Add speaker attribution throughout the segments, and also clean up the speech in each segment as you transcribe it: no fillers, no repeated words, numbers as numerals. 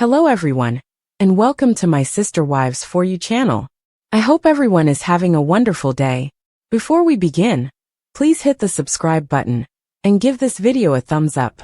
Speaker 1: Hello everyone, and welcome to my Sister Wives For You channel. I hope everyone is having a wonderful day. Before we begin, please hit the subscribe button and give this video a thumbs up.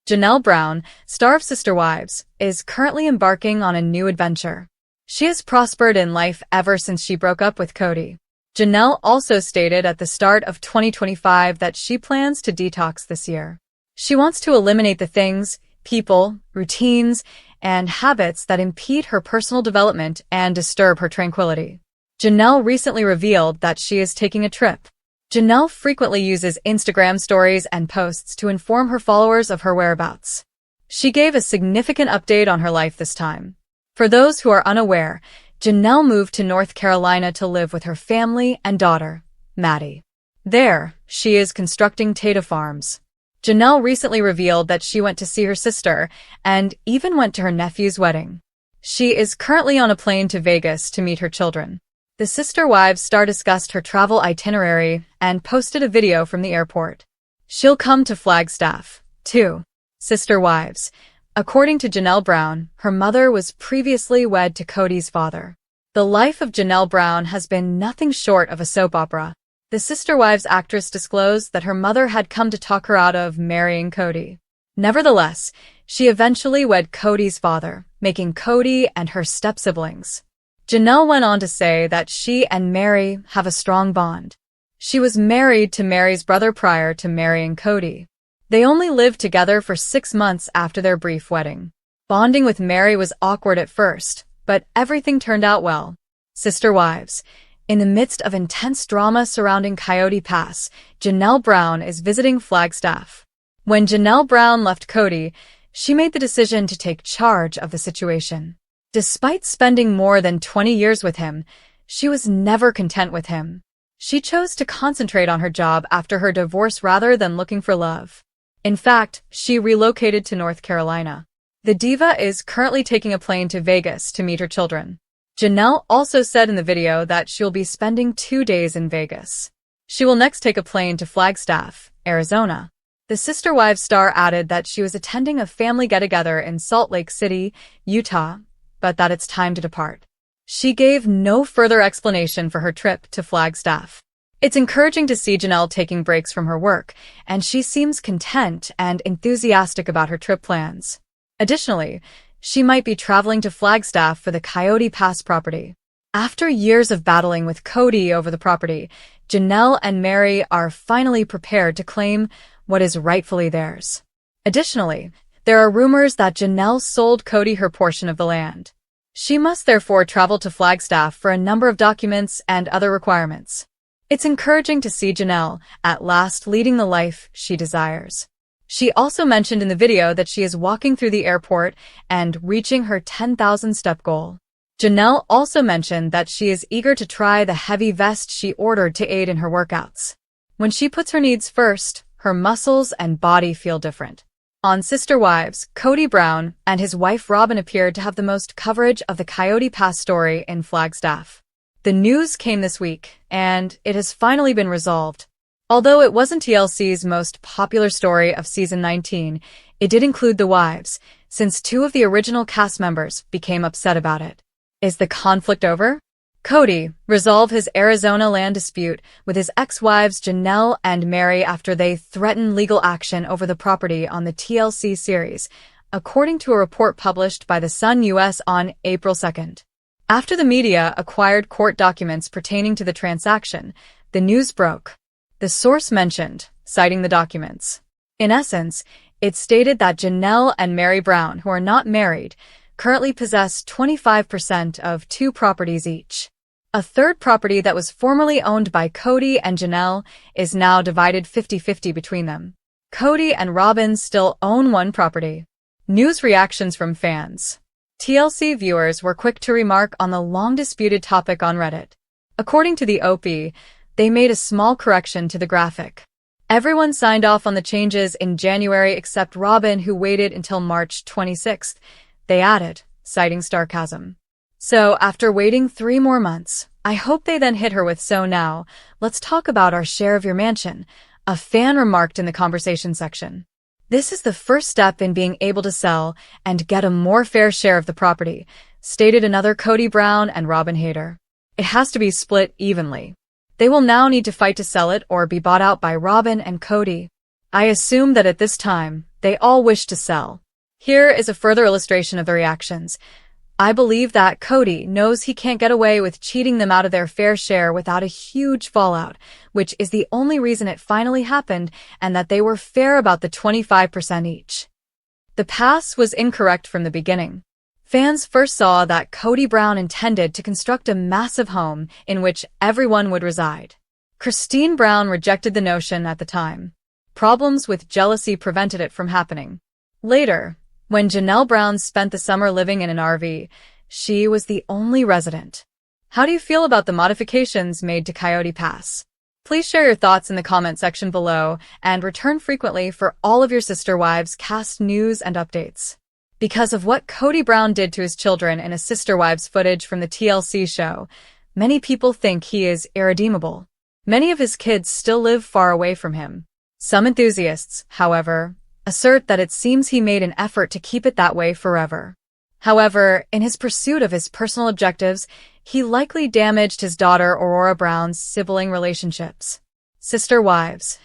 Speaker 2: Janelle Brown, star of Sister Wives, is currently embarking on a new adventure. She has prospered in life ever since she broke up with Kody. Janelle also stated at the start of 2025 that she plans to detox this year. She wants to eliminate the things, people, routines, and habits that impede her personal development and disturb her tranquility. Janelle recently revealed that she is taking a trip. Janelle frequently uses Instagram stories and posts to inform her followers of her whereabouts. She gave a significant update on her life this time. For those who are unaware, Janelle moved to North Carolina to live with her family and daughter, Maddie. There, she is constructing Tata farms. Janelle recently revealed that she went to see her sister and even went to her nephew's wedding. She is currently on a plane to Vegas to meet her children. The Sister Wives star discussed her travel itinerary and posted a video from the airport. She'll come to Flagstaff, too. Sister Wives. According to Janelle Brown, her mother was previously wed to Kody's father. The life of Janelle Brown has been nothing short of a soap opera. The Sister Wives actress disclosed that her mother had come to talk her out of marrying Kody. Nevertheless, she eventually wed Kody's father, making Kody and her step-siblings. Janelle went on to say that she and Mary have a strong bond. She was married to Mary's brother prior to marrying Kody. They only lived together for 6 months after their brief wedding. Bonding with Mary was awkward at first, but everything turned out well. Sister Wives. In the midst of intense drama surrounding Coyote Pass, Janelle Brown is visiting Flagstaff. When Janelle Brown left Kody, she made the decision to take charge of the situation. Despite spending more than 20 years with him, she was never content with him. She chose to concentrate on her job after her divorce rather than looking for love. In fact, she relocated to North Carolina. The diva is currently taking a plane to Vegas to meet her children. Janelle also said in the video that she'll be spending 2 days in Vegas. She will next take a plane to Flagstaff, Arizona. The Sister Wives star added that she was attending a family get-together in Salt Lake City, Utah, but that it's time to depart. She gave no further explanation for her trip to Flagstaff. It's encouraging to see Janelle taking breaks from her work, and she seems content and enthusiastic about her trip plans. Additionally, she might be traveling to Flagstaff for the Coyote Pass property. After years of battling with Kody over the property, Janelle and Mary are finally prepared to claim what is rightfully theirs. Additionally, there are rumors that Janelle sold Kody her portion of the land. She must therefore travel to Flagstaff for a number of documents and other requirements. It's encouraging to see Janelle, at last, leading the life she desires. She also mentioned in the video that she is walking through the airport and reaching her 10,000 step goal. Janelle also mentioned that she is eager to try the heavy vest she ordered to aid in her workouts. When she puts her needs first, her muscles and body feel different. On Sister Wives, Kody Brown and his wife Robyn appeared to have the most coverage of the Coyote Pass story in Flagstaff. The news came this week, and it has finally been resolved. Although it wasn't TLC's most popular story of season 19, it did include the wives, since 2 of the original cast members became upset about it. Is the conflict over? Kody resolved his Arizona land dispute with his ex-wives Janelle and Mary after they threatened legal action over the property on the TLC series, according to a report published by The Sun US on April 2nd. After the media acquired court documents pertaining to the transaction, the news broke. The source mentioned, citing the documents. In essence, it stated that Janelle and Mary Brown, who are not married, currently possess 25% of 2 properties each. A third property that was formerly owned by Kody and Janelle is now divided 50-50 between them. Kody and Robyn still own 1 property. News reactions from fans. TLC viewers were quick to remark on the long-disputed topic on Reddit. According to the OP, they made a small correction to the graphic. Everyone signed off on the changes in January except Robyn, who waited until March 26th, they added, citing sarcasm. So, after waiting 3 more months, I hope they then hit her with "So now, let's talk about our share of your mansion," a fan remarked in the conversation section. This is the first step in being able to sell and get a more fair share of the property, stated another Kody Brown and Robyn hater. It has to be split evenly. They will now need to fight to sell it or be bought out by Robyn and Kody. I assume that at this time, they all wish to sell. Here is a further illustration of the reactions. I believe that Kody knows he can't get away with cheating them out of their fair share without a huge fallout, which is the only reason it finally happened, and that they were fair about the 25% each. The pass was incorrect from the beginning. Fans first saw that Kody Brown intended to construct a massive home in which everyone would reside. Christine Brown rejected the notion at the time. Problems with jealousy prevented it from happening. Later, when Janelle Brown spent the summer living in an RV, she was the only resident. How do you feel about the modifications made to Coyote Pass? Please share your thoughts in the comment section below and return frequently for all of your sister wives' cast news and updates. Because of what Kody Brown did to his children in a Sister Wives footage from the TLC show, many people think he is irredeemable. Many of his kids still live far away from him. Some enthusiasts, however, assert that it seems he made an effort to keep it that way forever. However, in his pursuit of his personal objectives, he likely damaged his daughter Aurora Brown's sibling relationships. Sister wives.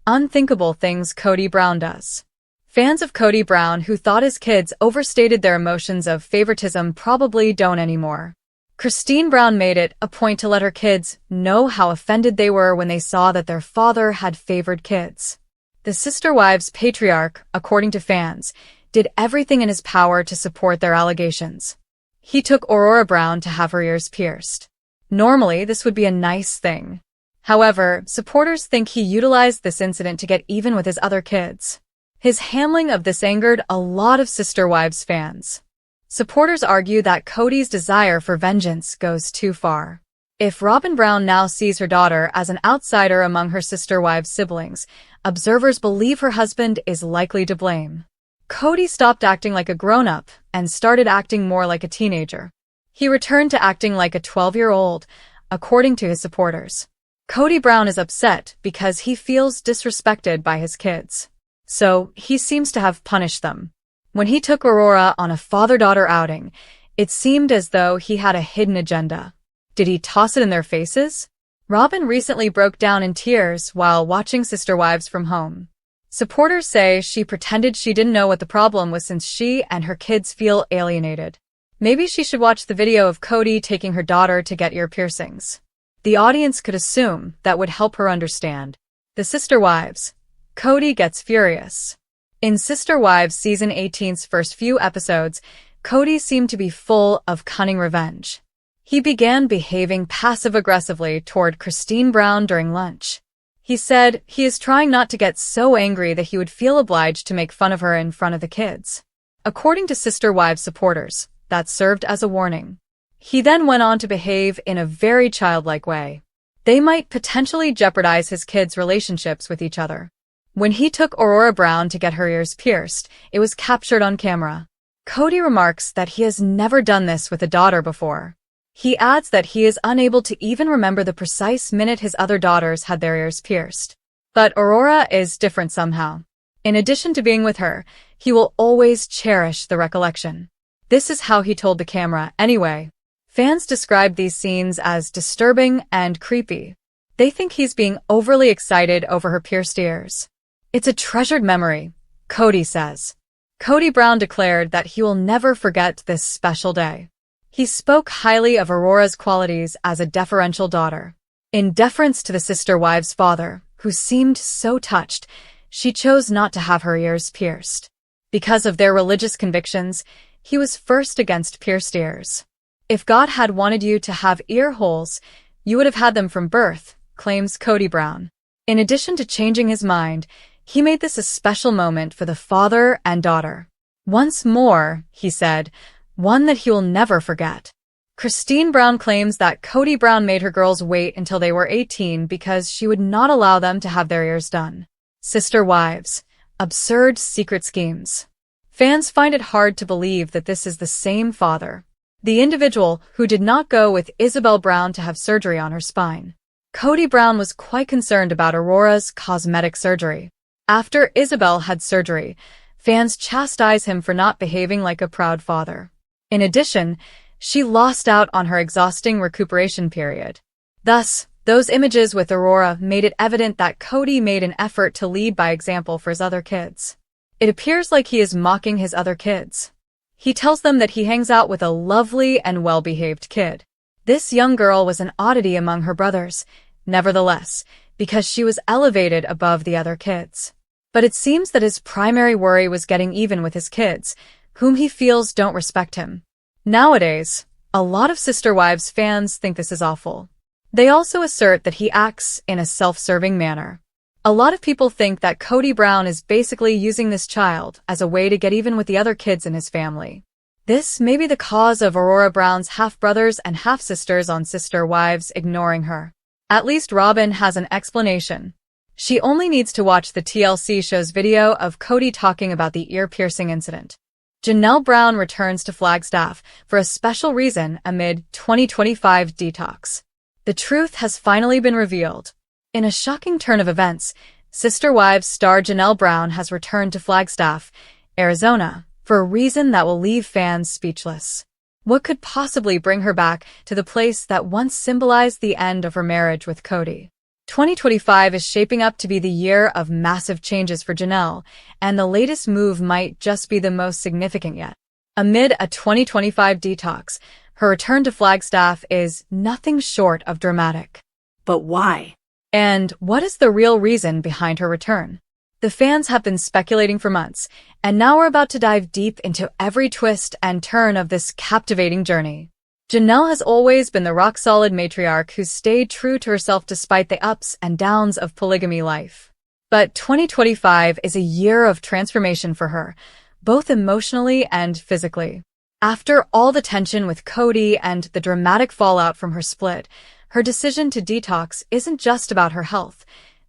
Speaker 2: Unthinkable things Kody Brown does. Fans of Kody Brown who thought his kids overstated their emotions of favoritism probably don't anymore. Christine Brown made it a point to let her kids know how offended they were when they saw that their father had favored kids. The Sister Wives patriarch, according to fans, did everything in his power to support their allegations. He took Aurora Brown to have her ears pierced. Normally, this would be a nice thing. However, supporters think he utilized this incident to get even with his other kids. His handling of this angered a lot of Sister Wives fans. Supporters argue that Kody's desire for vengeance goes too far. If Robyn Brown now sees her daughter as an outsider among her Sister Wives siblings, observers believe her husband is likely to blame. Kody stopped acting like a grown-up and started acting more like a teenager. He returned to acting like a 12-year-old, according to his supporters. Kody Brown is upset because he feels disrespected by his kids. So, he seems to have punished them. When he took Aurora on a father-daughter outing, it seemed as though he had a hidden agenda. Did he toss it in their faces? Robyn recently broke down in tears while watching Sister Wives from home. Supporters say she pretended she didn't know what the problem was since she and her kids feel alienated. Maybe she should watch the video of Kody taking her daughter to get ear piercings. The audience could assume that would help her understand. The Sister Wives. Kody gets furious. In Sister Wives Season 18's first few episodes, Kody seemed to be full of cunning revenge. He began behaving passive-aggressively toward Christine Brown during lunch. He said he is trying not to get so angry that he would feel obliged to make fun of her in front of the kids. According to Sister Wives supporters, that served as a warning. He then went on to behave in a very childlike way. They might potentially jeopardize his kids' relationships with each other. When he took Aurora Brown to get her ears pierced, it was captured on camera. Kody remarks that he has never done this with a daughter before. He adds that he is unable to even remember the precise minute his other daughters had their ears pierced. But Aurora is different somehow. In addition to being with her, he will always cherish the recollection. This is how he told the camera, anyway. Fans describe these scenes as disturbing and creepy. They think he's being overly excited over her pierced ears. It's a treasured memory, Kody says. Kody Brown declared that he will never forget this special day. He spoke highly of Aurora's qualities as a deferential daughter. In deference to the Sister Wives' father, who seemed so touched, she chose not to have her ears pierced. Because of their religious convictions, he was first against pierced ears. If God had wanted you to have ear holes, you would have had them from birth, claims Kody Brown. In addition to changing his mind, he made this a special moment for the father and daughter. Once more, he said, one that he will never forget. Christine Brown claims that Kody Brown made her girls wait until they were 18 because she would not allow them to have their ears done. Sister Wives. Absurd secret schemes. Fans find it hard to believe that this is the same father. The individual who did not go with Isabel Brown to have surgery on her spine. Kody Brown was quite concerned about Aurora's cosmetic surgery. After Isabel had surgery, fans chastise him for not behaving like a proud father. In addition, she lost out on her exhausting recuperation period. Thus, those images with Aurora made it evident that Kody made an effort to lead by example for his other kids. It appears like he is mocking his other kids. He tells them that he hangs out with a lovely and well-behaved kid. This young girl was an oddity among her brothers, nevertheless, because she was elevated above the other kids. But it seems that his primary worry was getting even with his kids, whom he feels don't respect him. Nowadays, a lot of Sister Wives fans think this is awful. They also assert that he acts in a self-serving manner. A lot of people think that Kody Brown is basically using this child as a way to get even with the other kids in his family. This may be the cause of Aurora Brown's half-brothers and half-sisters on Sister Wives ignoring her. At least Robyn has an explanation. She only needs to watch the TLC show's video of Kody talking about the ear-piercing incident. Janelle Brown returns to Flagstaff for a special reason amid 2025 detox. The truth has finally been revealed. In a shocking turn of events, Sister Wives star Janelle Brown has returned to Flagstaff, Arizona, for a reason that will leave fans speechless. What could possibly bring her back to the place that once symbolized the end of her marriage with Kody? 2025 is shaping up to be the year of massive changes for Janelle, and the latest move might just be the most significant yet. Amid a 2025 detox, her return to Flagstaff is nothing short of dramatic.
Speaker 3: But why?
Speaker 2: And what is the real reason behind her return? The fans have been speculating for months, and now we're about to dive deep into every twist and turn of this captivating journey. Janelle has always been the rock-solid matriarch who stayed true to herself despite the ups and downs of polygamy life. But 2025 is a year of transformation for her, both emotionally and physically. After all the tension with Kody and the dramatic fallout from her split, her decision to detox isn't just about her health.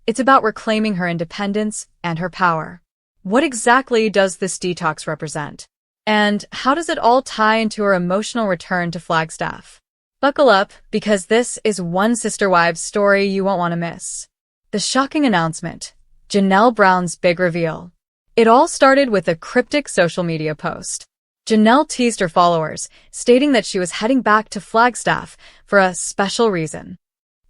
Speaker 2: It's about reclaiming her independence and her power. What exactly does this detox represent? And how does it all tie into her emotional return to Flagstaff? Buckle up, because this is one Sister Wives story you won't want to miss. The shocking announcement, Janelle Brown's big reveal. It all started with a cryptic social media post. Janelle teased her followers, stating that she was heading back to Flagstaff for a special reason.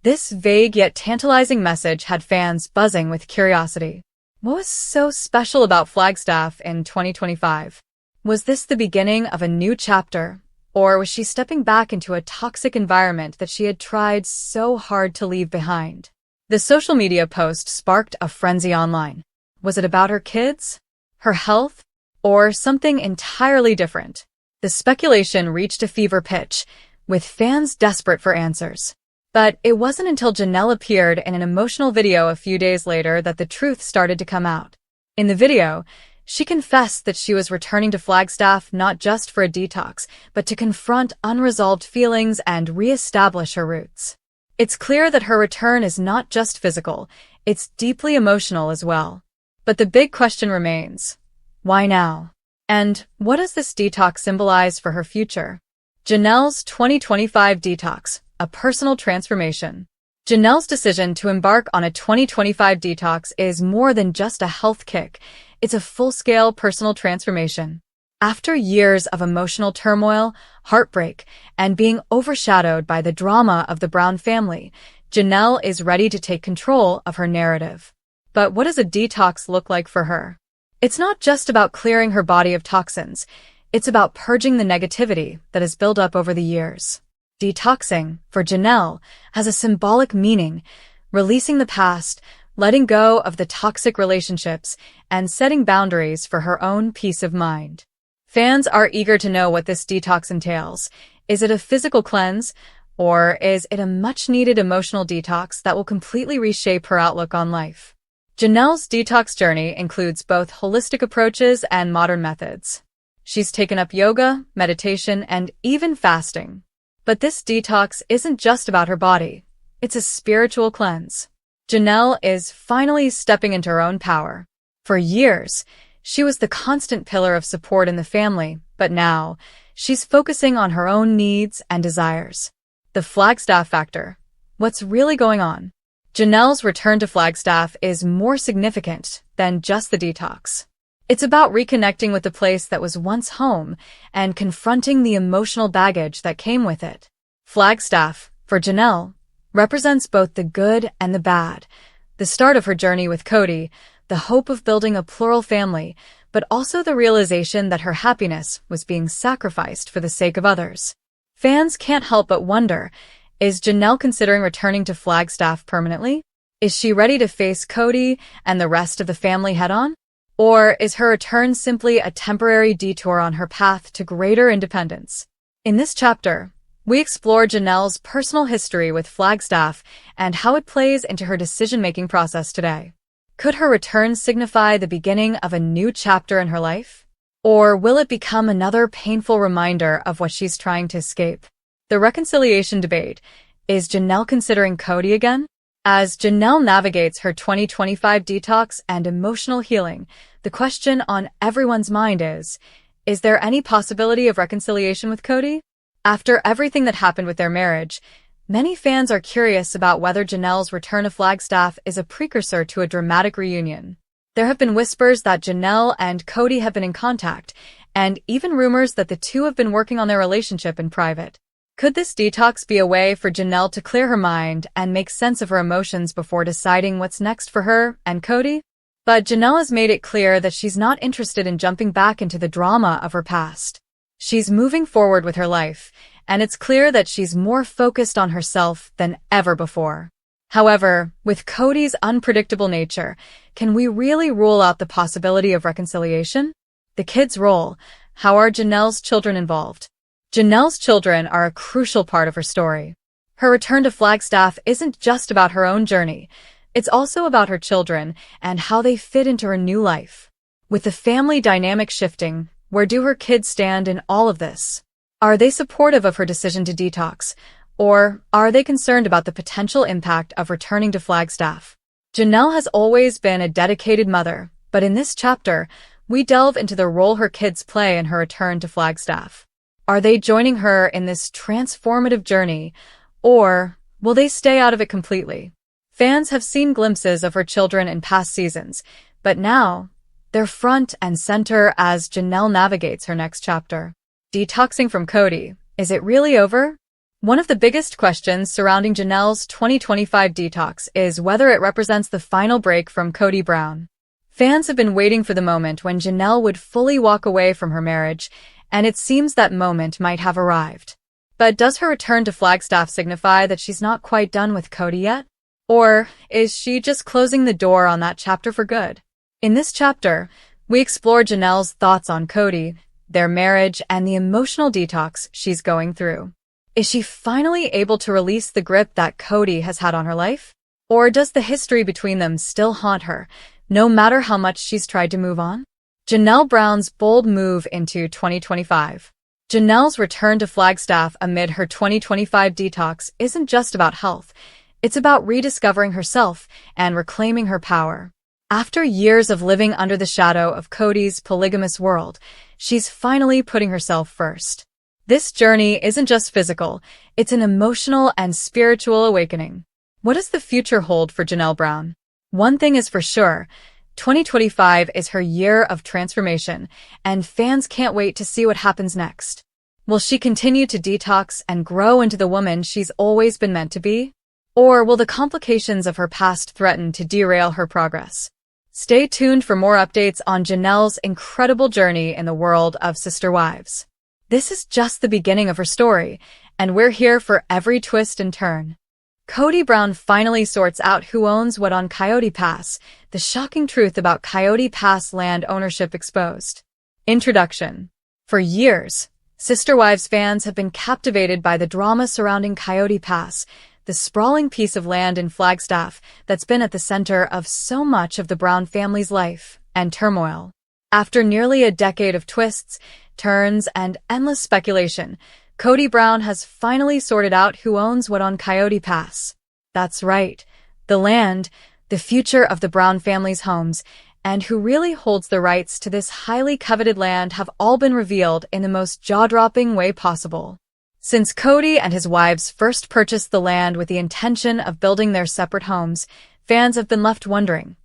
Speaker 2: This vague yet tantalizing message had fans buzzing with curiosity. What was so special about Flagstaff in 2025? Was this the beginning of a new chapter, or was she stepping back into a toxic environment that she had tried so hard to leave behind? The social media post sparked a frenzy online. Was it about her kids, her health, or something entirely different? The speculation reached a fever pitch, with fans desperate for answers. But it wasn't until Janelle appeared in an emotional video a few days later that the truth started to come out. In the video, she confessed that she was returning to Flagstaff not just for a detox, but to confront unresolved feelings and re-establish her roots. It's clear that her return is not just physical, it's deeply emotional as well. But the big question remains. Why now? And what does this detox symbolize for her future? Janelle's 2025 detox, a personal transformation. Janelle's decision to embark on a 2025 detox is more than just a health kick. It's a full-scale personal transformation. After years of emotional turmoil, heartbreak, and being overshadowed by the drama of the Brown family, Janelle is ready to take control of her narrative. But what does a detox look like for her? It's not just about clearing her body of toxins. It's about purging the negativity that has built up over the years. Detoxing, for Janelle, has a symbolic meaning, releasing the past, letting go of the toxic relationships, and setting boundaries for her own peace of mind. Fans are eager to know what this detox entails. Is it a physical cleanse, or is it a much-needed emotional detox that will completely reshape her outlook on life? Janelle's detox journey includes both holistic approaches and modern methods. She's taken up yoga, meditation, and even fasting. But this detox isn't just about her body. It's a spiritual cleanse. Janelle is finally stepping into her own power. For years, she was the constant pillar of support in the family, but now, she's focusing on her own needs and desires. The Flagstaff factor. What's really going on? Janelle's return to Flagstaff is more significant than just the detox. It's about reconnecting with the place that was once home and confronting the emotional baggage that came with it. Flagstaff, for Janelle, represents both the good and the bad, the start of her journey with Kody, the hope of building a plural family, but also the realization that her happiness was being sacrificed for the sake of others. Fans can't help but wonder, is Janelle considering returning to Flagstaff permanently? Is she ready to face Kody and the rest of the family head-on? Or is her return simply a temporary detour on her path to greater independence? In this chapter, we explore Janelle's personal history with Flagstaff and how it plays into her decision-making process today. Could her return signify the beginning of a new chapter in her life? Or will it become another painful reminder of what she's trying to escape? The reconciliation debate. Is Janelle considering Kody again? As Janelle navigates her 2025 detox and emotional healing, the question on everyone's mind is there any possibility of reconciliation with Kody? After everything that happened with their marriage, many fans are curious about whether Janelle's return to Flagstaff is a precursor to a dramatic reunion. There have been whispers that Janelle and Kody have been in contact, and even rumors that the two have been working on their relationship in private. Could this detox be a way for Janelle to clear her mind and make sense of her emotions before deciding what's next for her and Kody? But Janelle has made it clear that she's not interested in jumping back into the drama of her past. She's moving forward with her life, and it's clear that she's more focused on herself than ever before. However, with Kody's unpredictable nature, can we really rule out the possibility of reconciliation? The kids' role. How are Janelle's children involved? Janelle's children are a crucial part of her story. Her return to Flagstaff isn't just about her own journey. It's also about her children and how they fit into her new life. With the family dynamic shifting, where do her kids stand in all of this? Are they supportive of her decision to detox? Or are they concerned about the potential impact of returning to Flagstaff? Janelle has always been a dedicated mother, but in this chapter, we delve into the role her kids play in her return to Flagstaff. Are they joining her in this transformative journey, or will they stay out of it completely? Fans have seen glimpses of her children in past seasons, but now, they're front and center as Janelle navigates her next chapter. Detoxing from Kody. Is it really over? One of the biggest questions surrounding Janelle's 2025 detox is whether it represents the final break from Kody Brown. Fans have been waiting for the moment when Janelle would fully walk away from her marriage, and it seems that moment might have arrived. But does her return to Flagstaff signify that she's not quite done with Kody yet? Or is she just closing the door on that chapter for good? In this chapter, we explore Janelle's thoughts on Kody, their marriage, and the emotional detox she's going through. Is she finally able to release the grip that Kody has had on her life? Or does the history between them still haunt her, no matter how much she's tried to move on? Janelle Brown's bold move into 2025. Janelle's return to Flagstaff amid her 2025 detox isn't just about health. It's about rediscovering herself and reclaiming her power. After years of living under the shadow of Kody's polygamous world, she's finally putting herself first. This journey isn't just physical, it's an emotional and spiritual awakening. What does the future hold for Janelle Brown? One thing is for sure, 2025 is her year of transformation, and fans can't wait to see what happens next. Will she continue to detox and grow into the woman she's always been meant to be? Or will the complications of her past threaten to derail her progress? Stay tuned for more updates on Janelle's incredible journey in the world of sister wives. This is just the beginning of her story, and we're here for every twist and turn. Kody Brown finally sorts out who owns what on Coyote Pass, the shocking truth about Coyote Pass land ownership exposed. Introduction. For years, Sister Wives fans have been captivated by the drama surrounding Coyote Pass, the sprawling piece of land in Flagstaff that's been at the center of so much of the Brown family's life and turmoil. After nearly a decade of twists, turns, and endless speculation, Kody Brown has finally sorted out who owns what on Coyote Pass. That's right, the land, the future of the Brown family's homes, and who really holds the rights to this highly coveted land have all been revealed in the most jaw-dropping way possible. Since Kody and his wives first purchased the land with the intention of building their separate homes, fans have been left wondering,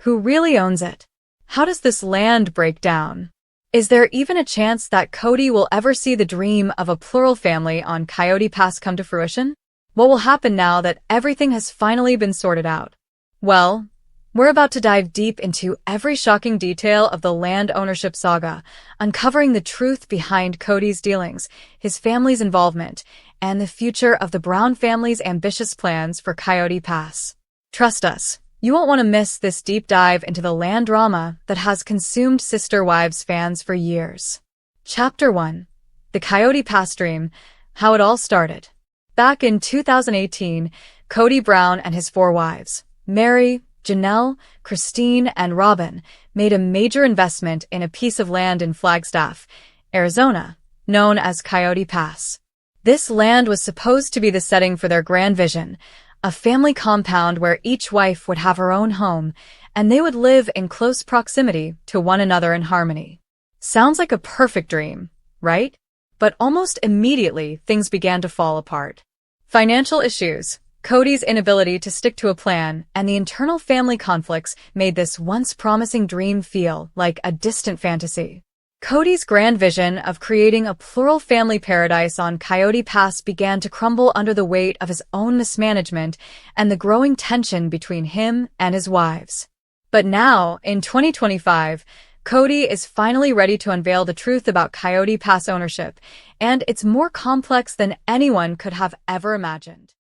Speaker 2: who really owns it? How does this land break down? Is there even a chance that Kody will ever see the dream of a plural family on Coyote Pass come to fruition? What will happen now that everything has finally been sorted out? Well, we're about to dive deep into every shocking detail of the land ownership saga, uncovering the truth behind Kody's dealings, his family's involvement, and the future of the Brown family's ambitious plans for Coyote Pass. Trust us, you won't want to miss this deep dive into the land drama that has consumed Sister Wives fans for years. Chapter 1. The Coyote Pass Dream, How It All Started. Back in 2018, Kody Brown and his 4 wives, Mary, Janelle, Christine, and Robyn, made a major investment in a piece of land in Flagstaff, Arizona, known as Coyote Pass. This land was supposed to be the setting for their grand vision, a family compound where each wife would have her own home, and they would live in close proximity to one another in harmony. Sounds like a perfect dream, right? But almost immediately, things began to fall apart. Financial issues, Kody's inability to stick to a plan, and the internal family conflicts made this once promising dream feel like a distant fantasy. Kody's grand vision of creating a plural family paradise on Coyote Pass began to crumble under the weight of his own mismanagement and the growing tension between him and his wives. But now, in 2025, Kody is finally ready to unveil the truth about Coyote Pass ownership, and it's more complex than anyone could have ever imagined.